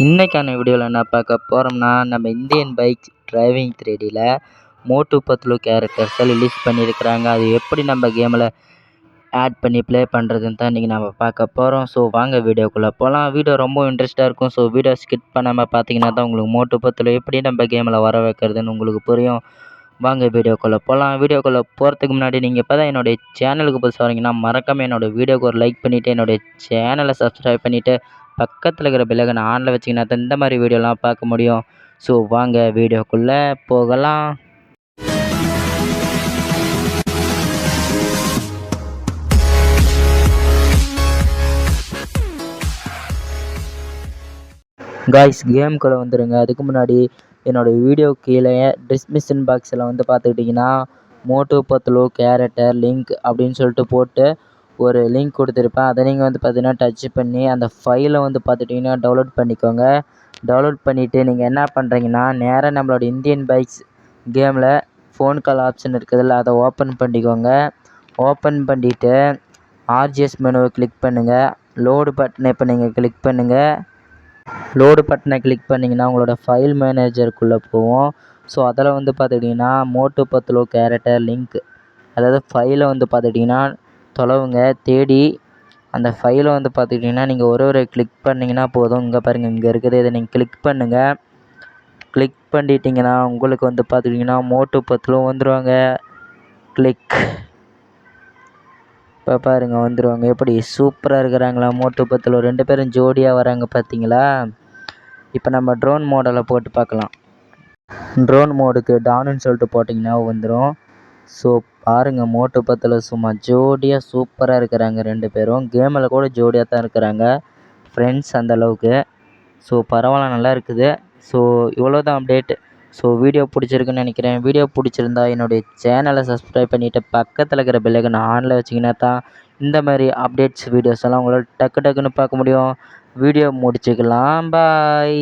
இன்றைக்கான வீடியோவில் என்ன பார்க்க போகிறோம்னா, நம்ம இந்தியன் பைக்ஸ் டிரைவிங் 3Dயில் மோட்டு பத்லு கேரக்டர்ஸை ரிலீஸ் பண்ணியிருக்கிறாங்க. அது எப்படி நம்ம கேமில் ஆட் பண்ணி ப்ளே பண்ணுறதுன்னு தான் இன்றைக்கி நம்ம பார்க்க போகிறோம். ஸோ வாங்க வீடியோக்குள்ளே போகலாம். வீடியோ ரொம்ப இன்ட்ரெஸ்ட்டாக இருக்கும். ஸோ வீடியோ ஸ்கிப் பண்ணாமல் பார்த்தீங்கன்னா தான் உங்களுக்கு மோட்டு பத்லு எப்படி நம்ம கேமில் வர வைக்கிறதுன்னு உங்களுக்கு புரியும். வாங்க வீடியோக்குள்ளே போகலாம். வீடியோக்குள்ளே போகிறதுக்கு முன்னாடி நீங்கள் இப்போ தான் என்னுடைய சேனலுக்கு புதுசாக வரீங்கன்னா மறக்காமல் என்னோடய வீடியோக்கு ஒரு லைக் பண்ணிவிட்டு என்னுடைய சேனலை சப்ஸ்கிரைப் பண்ணிவிட்டு பக்கத்தில் இருக்கிற பெல்லைக்கனை ஆனில் வச்சிங்கன்னா தான் இந்த மாதிரி வீடியோலாம் பார்க்க முடியும். ஸோ வாங்க வீடியோக்குள்ளே போகலாம். காய்ஸ், கேமுக்குள்ளே வந்துடுங்க. அதுக்கு முன்னாடி என்னோடய வீடியோ கீழே டிஸ்கிரிப்ஷன் பாக்ஸில் வந்து பார்த்துக்கிட்டிங்கன்னா மோட்டு பத்லு கேரக்டர் லிங்க் அப்படின்னு சொல்லிட்டு போட்டு ஒரு லிங்க் கொடுத்துருப்பேன். அதை நீங்கள் வந்து பார்த்தீங்கன்னா டச் பண்ணி அந்த ஃபைலை வந்து பார்த்துட்டிங்கன்னா டவுன்லோட் பண்ணிக்கோங்க. டவுன்லோட் பண்ணிவிட்டு நீங்கள் என்ன பண்ணுறீங்கன்னா நேராக நம்மளோட இந்தியன் பைக்ஸ் கேமில் ஃபோன் கால் ஆப்ஷன் இருக்குதுல்ல, அதை ஓப்பன் பண்ணிக்கோங்க. ஓப்பன் பண்ணிவிட்டு ஆர்ஜிஎஸ் மெனுவை கிளிக் பண்ணுங்கள். லோடு பட்டனை இப்போ நீங்கள் கிளிக் பண்ணுங்கள். லோடு பட்டனை கிளிக் பண்ணிங்கன்னா உங்களோட ஃபைல் மேனேஜருக்குள்ளே போவோம். ஸோ அதில் வந்து பார்த்துக்கிட்டிங்கன்னா மோட்டு பத்லு கேரக்டர் லிங்க், அதாவது ஃபைலை வந்து பார்த்துக்கிட்டிங்கன்னா தொலைவுங்க தேடி அந்த ஃபைலை வந்து பார்த்துக்கிட்டிங்கன்னா நீங்கள் ஒரு கிளிக் பண்ணிங்கன்னா போதும். இங்கே பாருங்கள், இங்கே இருக்குது. இதை நீங்கள் கிளிக் பண்ணுங்கள். கிளிக் பண்ணிட்டீங்கன்னா உங்களுக்கு வந்து பார்த்துக்கிட்டிங்கன்னா மோட்டு பத்லு வந்துடுவாங்க. கிளிக். இப்போ பாருங்கள் வந்துடுவாங்க. எப்படி சூப்பராக இருக்கிறாங்களா மோட்டு பத்லு, 2 பேரும் ஜோடியாக வராங்க பார்த்தீங்களா. இப்போ நம்ம ட்ரோன் மோடில் போட்டு பார்க்கலாம். ட்ரோன் மோடுக்கு டானுன்னு சொல்லிட்டு போட்டிங்கன்னா வந்துடும். ஸோ பாருங்கள், மோட்டு பத்லு சும்மா ஜோடியாக சூப்பராக இருக்கிறாங்க 2 பேரும். கேமில் கூட ஜோடியாக தான் இருக்கிறாங்க ஃப்ரெண்ட்ஸ் அந்தளவுக்கு. ஸோ பரவாயில்ல, நல்லா இருக்குது. ஸோ இவ்வளோ தான் அப்டேட். ஸோ வீடியோ பிடிச்சிருக்குன்னு நினைக்கிறேன். வீடியோ பிடிச்சிருந்தா என்னுடைய சேனலை சப்ஸ்கிரைப் பண்ணிவிட்டு பக்கத்தில் இருக்கிற பெல்லைக்கனை ஆனில் வச்சிங்கன்னா தான் இந்த மாதிரி அப்டேட்ஸ் வீடியோஸ் எல்லாம் உங்களால் டக்குன்னு பார்க்க முடியும். வீடியோ முடிச்சுக்கலாம். பாய்.